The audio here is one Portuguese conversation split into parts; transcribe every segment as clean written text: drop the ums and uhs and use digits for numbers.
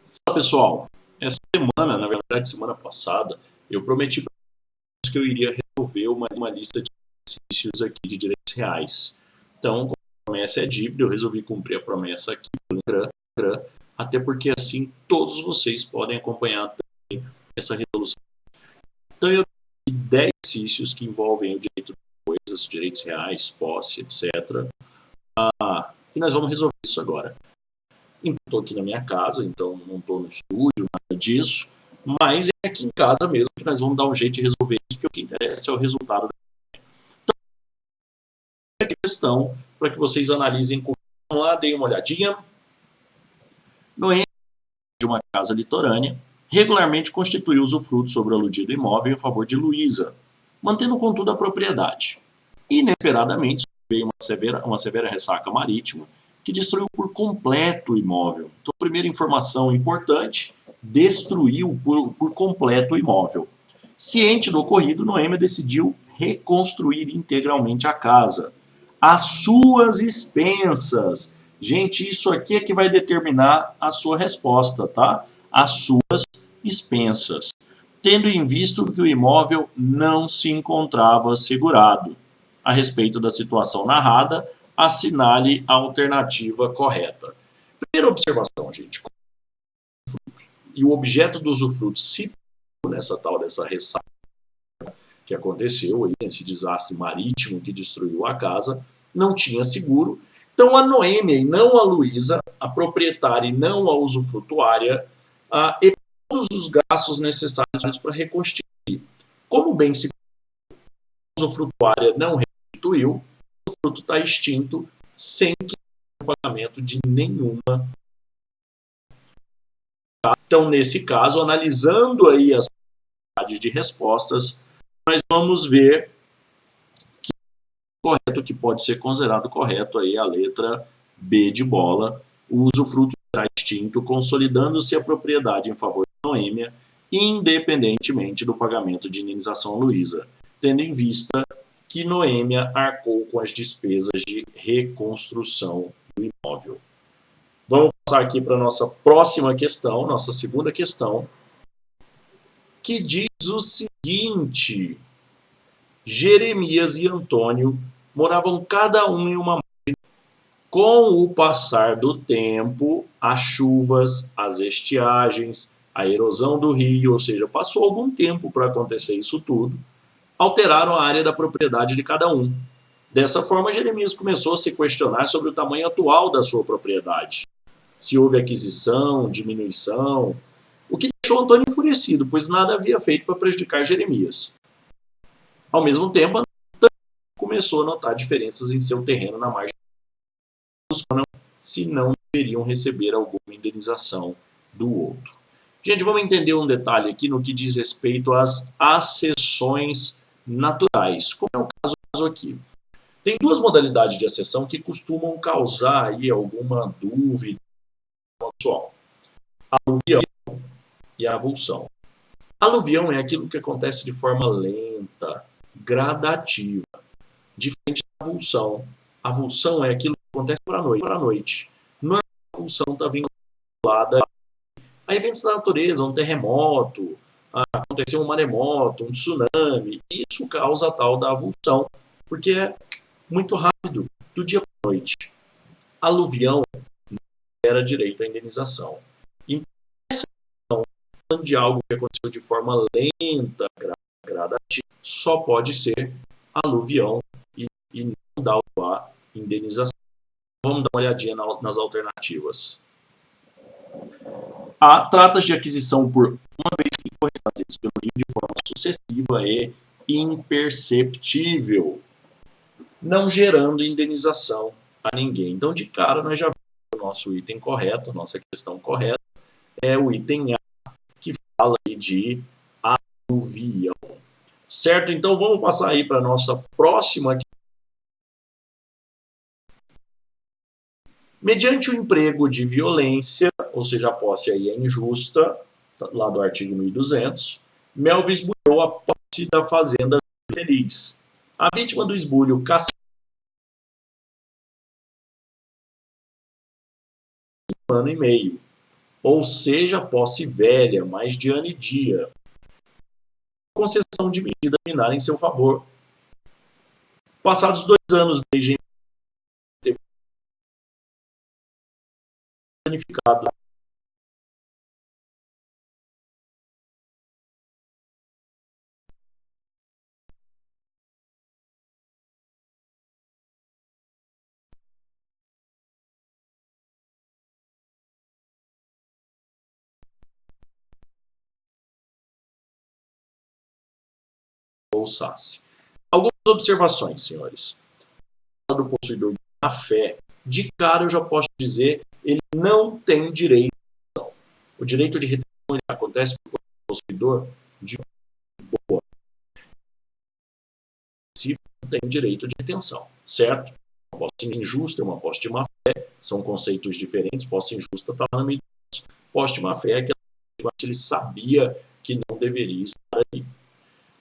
Fala pessoal, essa semana, na verdade semana passada, eu prometi para vocês que eu iria resolver uma lista de exercícios aqui de direitos reais. Então, como a promessa é dívida, eu resolvi cumprir a promessa aqui no Instagram, até porque assim todos vocês podem acompanhar também essa resolução. Então eu tenho 10 exercícios que envolvem o direito de coisas, direitos reais, posse, etc. E nós vamos resolver isso agora. Estou aqui na minha casa, então não estou no estúdio, nada disso, mas é aqui em casa mesmo que nós vamos dar um jeito de resolver isso, porque o que interessa é o resultado. Então, a questão, para que vocês analisem comigo, vamos lá, deem uma olhadinha. Noêmia de uma casa litorânea regularmente constituiu usufruto sobre o aludido imóvel em favor de Luísa, mantendo contudo a propriedade. Inesperadamente, veio uma severa ressaca marítima que destruiu por completo o imóvel. Então, primeira informação importante, destruiu por completo o imóvel. Ciente do ocorrido, Noêmia decidiu reconstruir integralmente a casa, às suas expensas. Gente, isso aqui é que vai determinar a sua resposta, tá? Às suas expensas, tendo em vista que o imóvel não se encontrava segurado. A respeito da situação narrada, assinale a alternativa correta. Primeira observação, gente. E o objeto do usufruto se nessa tal dessa ressaca que aconteceu aí, esse desastre marítimo que destruiu a casa, não tinha seguro. Então a Noêmia e não a Luísa, a proprietária e não a usufrutuária, efetuam todos os gastos necessários para reconstituir. Como bem se a usufrutuária não restituiu, o usufruto está extinto sem que o pagamento de nenhuma. Então, nesse caso, analisando aí as possibilidades de respostas, nós vamos ver que correto, que pode ser considerado correto aí a letra B de bola. O usufruto será extinto, consolidando-se a propriedade em favor da Noêmia, independentemente do pagamento de indenização a Luísa, tendo em vista que Noêmia arcou com as despesas de reconstrução do imóvel. Vamos passar aqui para a nossa próxima questão, nossa segunda questão, que diz o seguinte: Jeremias e Antônio moravam cada um em uma margem. Com o passar do tempo, as chuvas, as estiagens, a erosão do rio, ou seja, passou algum tempo para acontecer isso tudo, alteraram a área da propriedade de cada um. Dessa forma, Jeremias começou a se questionar sobre o tamanho atual da sua propriedade. Se houve aquisição, diminuição, o que deixou Antônio enfurecido, pois nada havia feito para prejudicar Jeremias. Ao mesmo tempo, Antônio começou a notar diferenças em seu terreno na margem se não deveriam receber alguma indenização do outro. Gente, vamos entender um detalhe aqui no que diz respeito às acessões naturais, como é o caso aqui. Tem duas modalidades de acessão que costumam causar aí alguma dúvida pessoal: aluvião e avulsão. Aluvião é aquilo que acontece de forma lenta, gradativa, diferente da avulsão. Avulsão é aquilo que acontece por a noite. Normalmente a avulsão está vinculada a eventos da natureza, um terremoto, aconteceu um maremoto, um tsunami. Isso causa a tal da avulsão, porque é muito rápido, do dia para a noite. Aluvião não gera direito à indenização. Então, de algo que aconteceu de forma lenta, gradativa, só pode ser aluvião e não dá a indenização. Vamos dar uma olhadinha nas alternativas. Trata-se de aquisição por uma vez que corresponde pelo rio de forma sucessiva e imperceptível, não gerando indenização a ninguém. Então, de cara, nós já vimos o nosso item correto, nossa questão correta, é o item A, que fala aí de aluvião. Certo? Então, vamos passar aí para a nossa próxima. Mediante o emprego de violência, ou seja, a posse aí é injusta, lá do artigo 1200, Melvin esbulhou a posse da fazenda Feliz. A vítima do esbulho, um ano e meio. ou seja, posse velha, mais de ano e dia. Concessão de medida liminar em seu favor. Passados 2 anos desde ter planificado ou SAS. Algumas observações, senhores. Do possuidor de má fé, de cara eu já posso dizer, ele não tem direito de retenção. O direito de retenção acontece por possuidor de boa. Se não tem direito de retenção, certo? Uma posse injusta e uma posse de má fé são conceitos diferentes. Posse injusta está na medida. Posse de má fé é aquela que ele sabia que não deveria estar ali.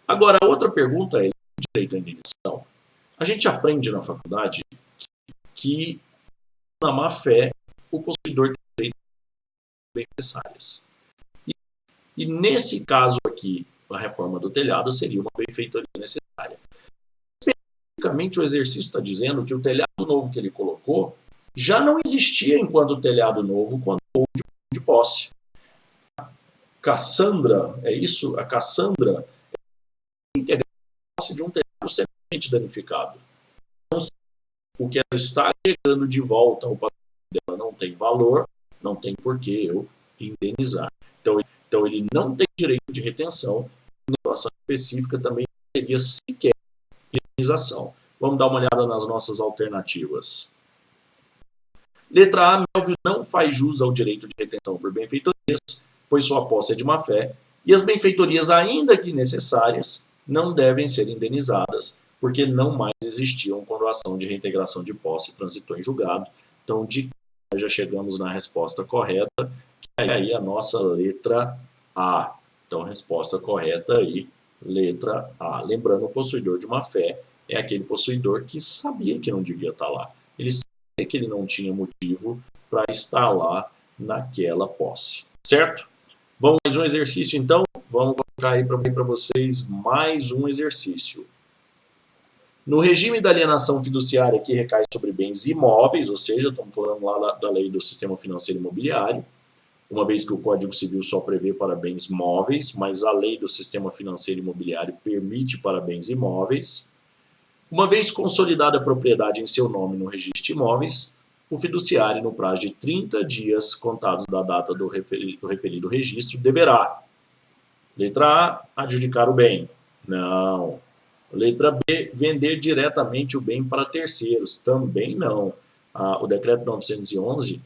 Agora, a outra pergunta é direito à indenização. A gente aprende na faculdade que na má fé o possuidor tem direito a necessárias. E nesse caso aqui, a reforma do telhado seria uma benfeitoria necessária. Especificamente, o exercício está dizendo que o telhado novo que ele colocou já não existia enquanto telhado novo quando houve de posse. Cassandra, é isso? A Cassandra integra a posse de um telhado severamente danificado. Então, o que ela está agregando de volta ao patrimônio dela não tem valor, não tem por que eu indenizar. Então ele não tem direito de retenção, na situação específica também não teria sequer indenização. Vamos dar uma olhada nas nossas alternativas. Letra A, Melvio não faz jus ao direito de retenção por benfeitorias, pois sua posse é de má fé, e as benfeitorias, ainda que necessárias, não devem ser indenizadas, porque não mais existiam quando a ação de reintegração de posse transitou em julgado. Então, de cara, já chegamos na resposta correta, que é aí a nossa letra A. Então, a resposta correta aí, letra A. Lembrando, o possuidor de má fé é aquele possuidor que sabia que não devia estar lá. Ele sabia que ele não tinha motivo para estar lá naquela posse. Certo? Vamos mais um exercício, então? Vamos colocar aí para vocês mais um exercício. No regime da alienação fiduciária, que recai sobre bens imóveis, ou seja, estamos falando lá da lei do sistema financeiro imobiliário, uma vez que o Código Civil só prevê para bens móveis, mas a lei do sistema financeiro imobiliário permite para bens imóveis. Uma vez consolidada a propriedade em seu nome no registro de imóveis, o fiduciário, no prazo de 30 dias contados da data do referido registro, deverá: letra A, adjudicar o bem. Não. Letra B, vender diretamente o bem para terceiros. Também não. O decreto 911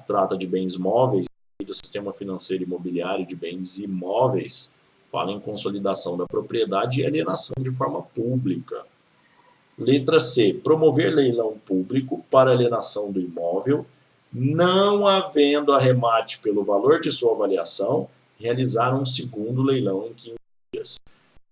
trata de bens móveis, do sistema financeiro imobiliário de bens imóveis, fala em consolidação da propriedade e alienação de forma pública. Letra C, promover leilão público para alienação do imóvel, não havendo arremate pelo valor de sua avaliação, realizar um segundo leilão em 15 dias.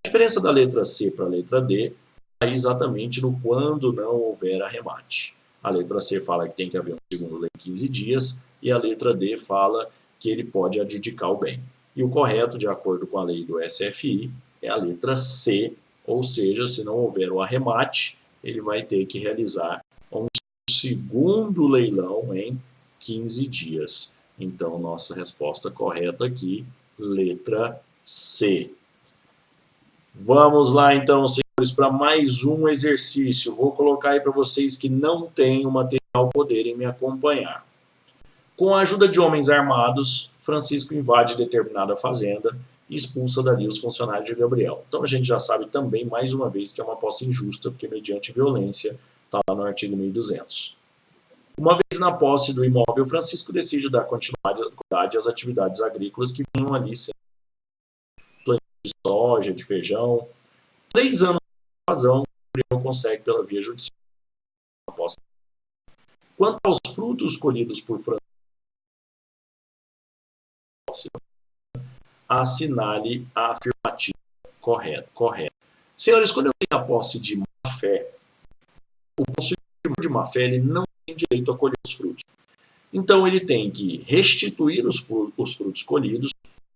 A diferença da letra C para a letra D é exatamente no quando não houver arremate. A letra C fala que tem que haver um segundo leilão em 15 dias e a letra D fala que ele pode adjudicar o bem. E o correto, de acordo com a lei do SFI, é a letra C, ou seja, se não houver o arremate, ele vai ter que realizar um segundo leilão em 15 dias. Então, nossa resposta correta aqui, letra C. Vamos lá, então, senhores, para mais um exercício. Vou colocar aí para vocês que não têm o material poderem me acompanhar. Com a ajuda de homens armados, Francisco invade determinada fazenda e expulsa dali os funcionários de Gabriel. Então a gente já sabe também, mais uma vez, que é uma posse injusta, porque mediante violência, está lá no artigo 1200. Uma vez na posse do imóvel, Francisco decide dar continuidade às atividades agrícolas que vinham ali sendo plantio de soja, de feijão. 3 anos de invasão, Gabriel consegue pela via judicial a posse. Quanto aos frutos colhidos por Francisco, assinale a afirmativa correta. Senhores, quando eu tenho a posse de má fé, o possuidor de má fé ele não tem direito a colher os frutos. Então ele tem que restituir os frutos colhidos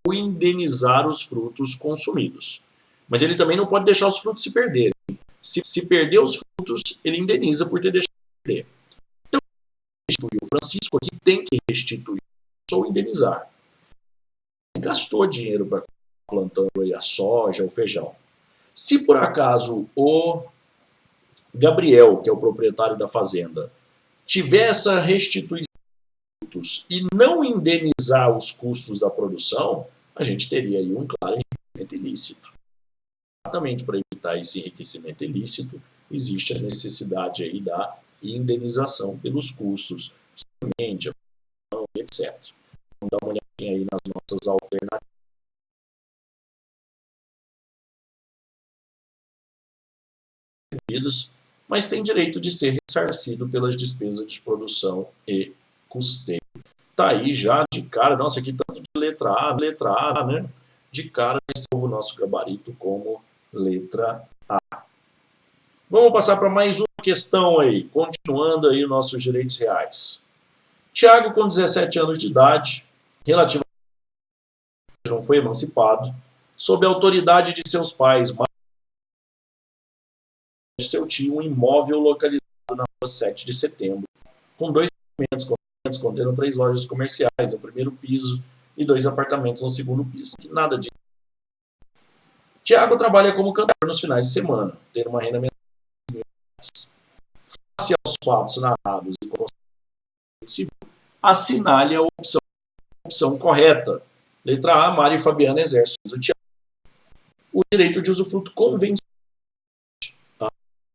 ou indenizar os frutos consumidos. Mas ele também não pode deixar os frutos se perderem. Se perder os frutos, ele indeniza por ter deixado de perder. Então, o Francisco aqui tem que restituir ou indenizar. Ele gastou dinheiro para plantando aí a soja, o feijão. Se por acaso o Gabriel, que é o proprietário da fazenda, tiver essa restituição e não indenizar os custos da produção, a gente teria aí um claro enriquecimento ilícito. Exatamente para evitar esse enriquecimento ilícito, existe a necessidade aí da indenização pelos custos, semente, etc. Vamos dar uma olhadinha aí nas nossas alternativas. Mas tem direito de ser ressarcido pelas despesas de produção e custeio. Tá aí já de cara, nossa, aqui tanto de letra A, né? De cara, o nosso gabarito como letra A. Vamos passar para mais uma questão aí, continuando aí os nossos direitos reais. Tiago, com 17 anos de idade, relativamente não foi emancipado, sob a autoridade de seus pais, mas de seu tio, um imóvel localizado na rua 7 de setembro, com 2 apartamentos contendo 3 lojas comerciais no primeiro piso e 2 apartamentos no segundo piso. Que nada disso. Tiago trabalha como cantor nos finais de semana, tendo uma renda mensal de R$1.000. Face aos fatos narrados e com civil, assinale a opção correta. Letra A, Mário e Fabiana exercem o direito de usufruto convencional. Tá?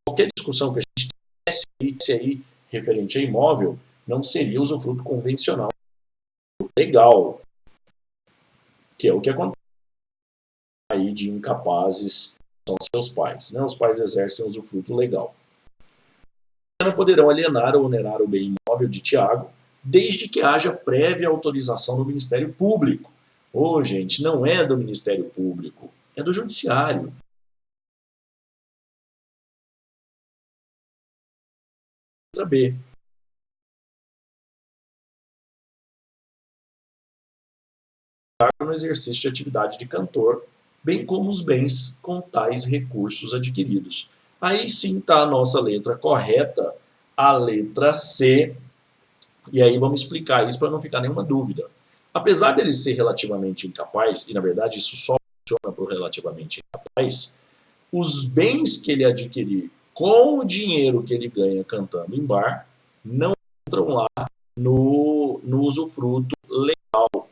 Qualquer discussão que a gente tivesse aí referente a imóvel não seria usufruto convencional legal, que é o que acontece aí de incapazes são seus pais. Né? Os pais exercem usufruto legal. Não poderão alienar ou onerar o bem imóvel de Tiago, desde que haja prévia autorização do Ministério Público. Ô, gente, não é do Ministério Público, é do Judiciário. Letra B. No exercício de atividade de cantor, bem como os bens com tais recursos adquiridos. Aí sim está a nossa letra correta, a letra C, e aí vamos explicar isso para não ficar nenhuma dúvida. Apesar dele ser relativamente incapaz, e na verdade isso só funciona para o relativamente incapaz, os bens que ele adquirir com o dinheiro que ele ganha cantando em bar não entram lá no usufruto legal.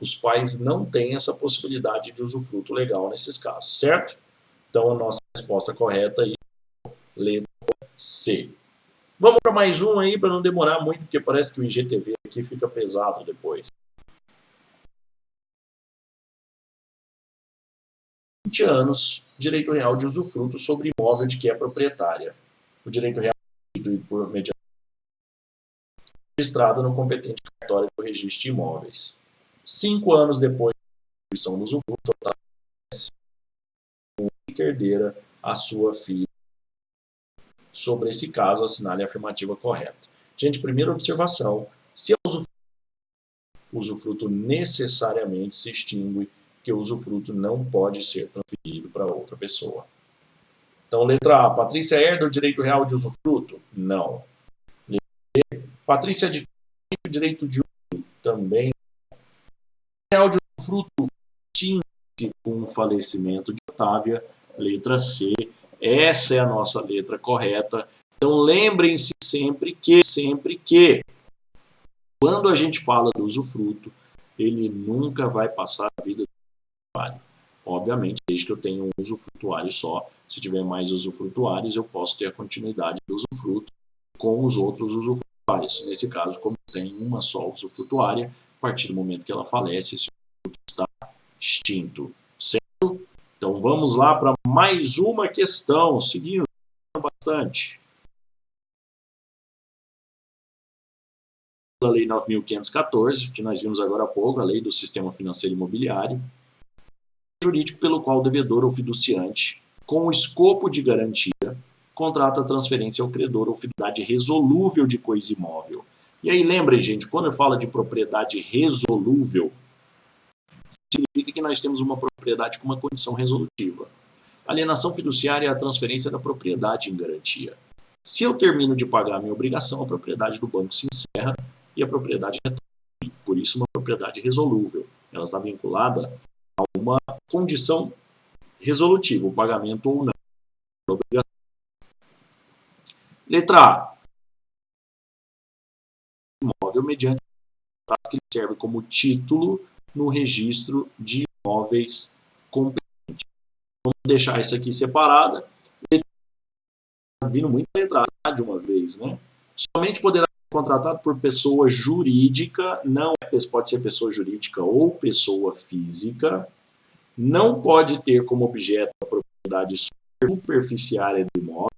Os pais não têm essa possibilidade de usufruto legal nesses casos, certo? Então a nossa resposta correta aí é letra C. Vamos para mais um aí para não demorar muito, porque parece que o IGTV aqui fica pesado depois. 20 anos, direito real de usufruto sobre imóvel de que é proprietária. O direito real é instituído por mediante registrado no competente cartório do registro de imóveis. 5 anos depois da instituição do usufruto, a única herdeira, a sua filha. Sobre esse caso, assinale a afirmativa correta. Gente, primeira observação, se é o usufruto necessariamente se extingue, que o usufruto não pode ser transferido para outra pessoa. Então, letra A, Patrícia herda o direito real de usufruto? Não. Letra B, Patrícia adquire o direito de uso? Também. O real de usufruto extingue-se com o falecimento de Otávia? Letra C. Essa é a nossa letra correta. Então, lembrem-se sempre que, quando a gente fala do usufruto, ele nunca vai passar a vida do usufrutuário. Obviamente, desde que eu tenha um usufrutuário só, se tiver mais usufrutuários, eu posso ter a continuidade do usufruto com os outros usufrutuários. Nesse caso, como tem uma só usufrutuária, a partir do momento que ela falece, esse usufruto está extinto. Certo? Então, vamos lá para mais uma questão, seguindo bastante. A Lei 9.514, que nós vimos agora há pouco, a Lei do Sistema Financeiro Imobiliário, jurídico pelo qual o devedor ou fiduciante, com o escopo de garantia, contrata a transferência ao credor ou fidelidade resolúvel de coisa imóvel. E aí lembrem, gente, quando eu falo de propriedade resolúvel, significa que nós temos uma propriedade com uma condição resolutiva. Alienação fiduciária é a transferência da propriedade em garantia. Se eu termino de pagar a minha obrigação, a propriedade do banco se encerra e a propriedade retorna. Por isso, uma propriedade resolúvel. Ela está vinculada a uma condição resolutiva, o pagamento ou não. Letra A. Imóvel mediante contrato que serve como título no registro de imóveis competente. Vamos deixar isso aqui separada. Vindo muita letra A de uma vez, né? Somente poderá ser contratado por pessoa jurídica, não pode ser pessoa jurídica ou pessoa física, não pode ter como objeto a propriedade superficiária do imóvel,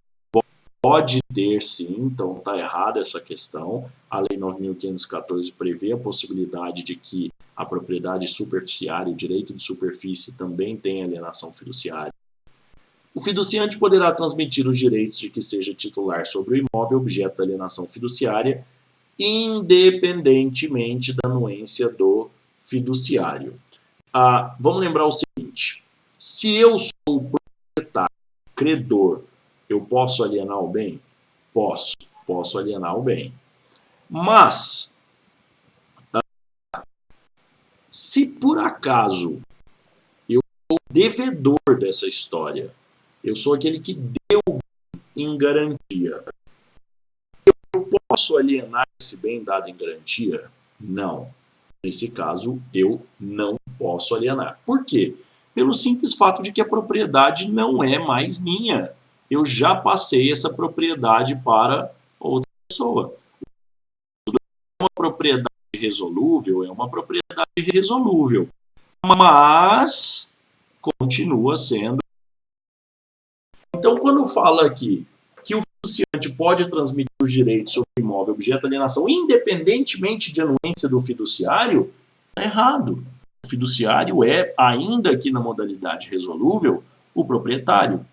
pode ter sim, então está errada essa questão. A Lei 9.514 prevê a possibilidade de que a propriedade superficiária, o direito de superfície também tem alienação fiduciária. O fiduciante poderá transmitir os direitos de que seja titular sobre o imóvel objeto da alienação fiduciária, independentemente da anuência do fiduciário. Vamos lembrar o seguinte: se eu sou o proprietário, credor, eu posso alienar o bem? Posso alienar o bem. Mas, se por acaso eu sou o devedor dessa história, eu sou aquele que deu em garantia, eu posso alienar esse bem dado em garantia? Não. Nesse caso, eu não posso alienar. Por quê? Pelo simples fato de que a propriedade não é mais minha. Eu já passei essa propriedade para outra pessoa. Uma propriedade resolúvel é uma propriedade resolúvel, mas continua sendo. Então, quando fala aqui que o fiduciante pode transmitir os direitos sobre o imóvel objeto de alienação, independentemente de anuência do fiduciário, está errado. O fiduciário é, ainda que na modalidade resolúvel, o proprietário.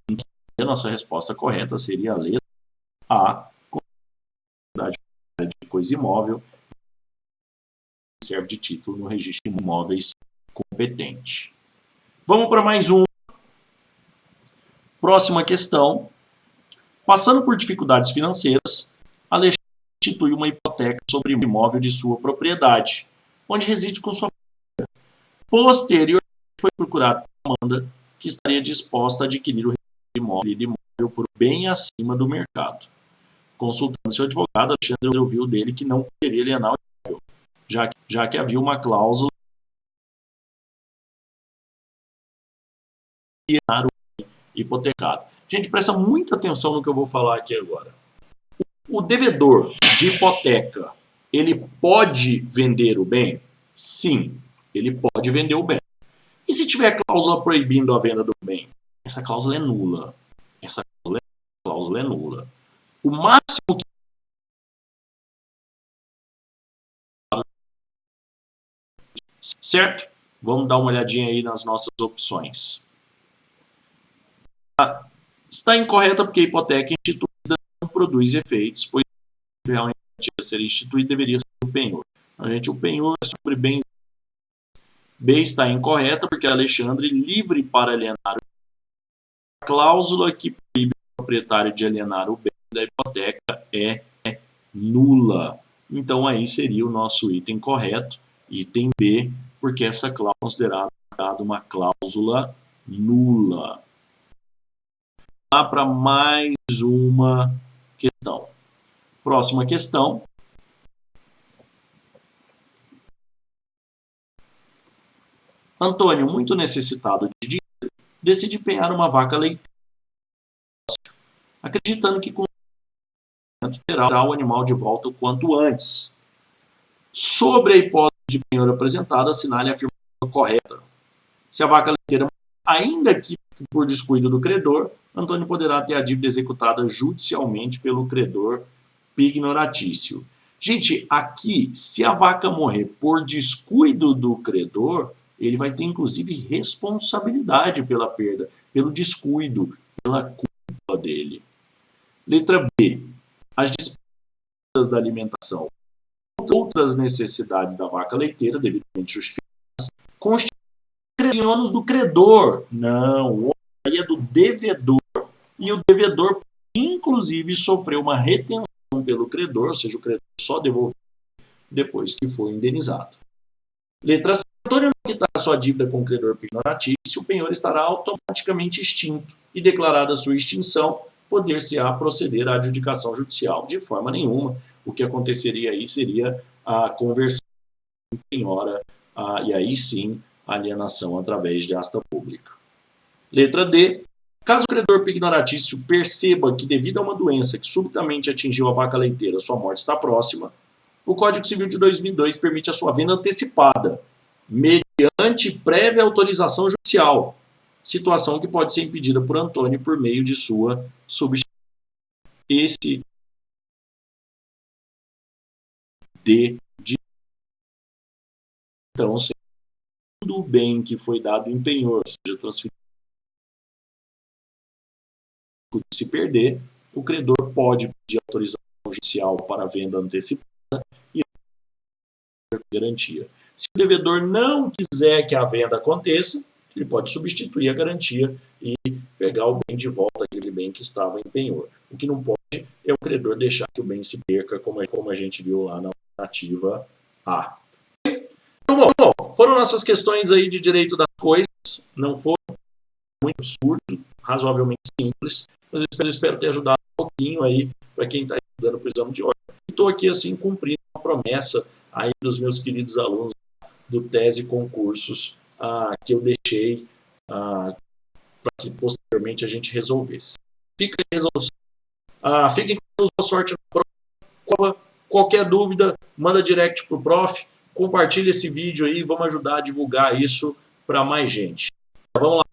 Então, a nossa resposta correta seria a letra A, de coisa imóvel, serve de título no registro de imóveis competente. Vamos para mais um. Próxima questão. Passando por dificuldades financeiras, Alexandre institui uma hipoteca sobre o imóvel de sua propriedade, onde reside com sua família. Posteriormente, foi procurado por Amanda, que estaria disposta a adquirir o imóvel por bem acima do mercado. Consultando seu advogado, Alexandre ouviu dele que não poderia alienar o imóvel, já que havia uma cláusula de alienar o hipotecado. Gente, presta muita atenção no que eu vou falar aqui agora. O devedor de hipoteca, ele pode vender o bem? Sim, ele pode vender o bem. E se tiver cláusula proibindo a venda do bem? Essa cláusula é nula. Essa cláusula é nula. O máximo que certo? Vamos dar uma olhadinha aí nas nossas opções. Está incorreta porque a hipoteca instituída não produz efeitos, pois realmente a ser instituído deveria ser o penhor. Gente, o penhor é sobre bens. B está incorreta porque Alexandre, livre para alienar a cláusula que proíbe o proprietário de alienar o bem da hipoteca é nula. Então aí seria o nosso item correto, item B, porque essa cláusula é considerada uma cláusula nula. Vamos para mais uma questão. Próxima questão. Antônio, muito necessitado de dinheiro, decide empenhar uma vaca leiteira, acreditando que com terá o animal de volta o quanto antes. Sobre a hipótese de penhor apresentada, assinale a afirmação correta. Se a vaca leiteira, ainda que por descuido do credor, Antônio poderá ter a dívida executada judicialmente pelo credor pignoratício. Gente, aqui, se a vaca morrer por descuido do credor, ele vai ter, inclusive, responsabilidade pela perda, pelo descuido, pela culpa dele. Letra B. As despesas da alimentação. outras necessidades da vaca leiteira, devidamente justificadas, constituem ônus do credor. Não, o ônus aí é do devedor. E o devedor, inclusive, sofreu uma retenção pelo credor, ou seja, o credor só devolveu depois que foi indenizado. Letra C. Antônio não quitar sua dívida com o credor pignoratício, o penhor estará automaticamente extinto e, declarada sua extinção, poder-se-á proceder à adjudicação judicial. De forma nenhuma. O que aconteceria aí seria a conversão em penhora, e aí sim a alienação através de asta pública. Letra D. Caso o credor pignoratício perceba que, devido a uma doença que subitamente atingiu a vaca leiteira, sua morte está próxima, o Código Civil de 2002 permite a sua venda antecipada, mediante prévia autorização judicial, situação que pode ser impedida por Antônio por meio de sua substituição. Esse D de então, segundo o bem que foi dado em penhor, seja transferido, se perder, o credor pode pedir autorização judicial para a venda antecipada e garantia. Se o devedor não quiser que a venda aconteça, ele pode substituir a garantia e pegar o bem de volta, aquele bem que estava em penhor. O que não pode é o credor deixar que o bem se perca, como a gente viu lá na alternativa A. Então, bom, foram nossas questões aí de direito das coisas, não foram muito absurdo, razoavelmente simples, mas eu espero ter ajudado um pouquinho aí para quem está estudando para o exame de ordem. Estou aqui assim cumprindo a promessa aí dos meus queridos alunos do Tese Concursos, que eu deixei para que posteriormente a gente resolvesse. Fica a resolução. Fiquem com Deus, boa sorte na prova. Qualquer dúvida, manda direct para o prof, compartilha esse vídeo aí, vamos ajudar a divulgar isso para mais gente. Vamos lá.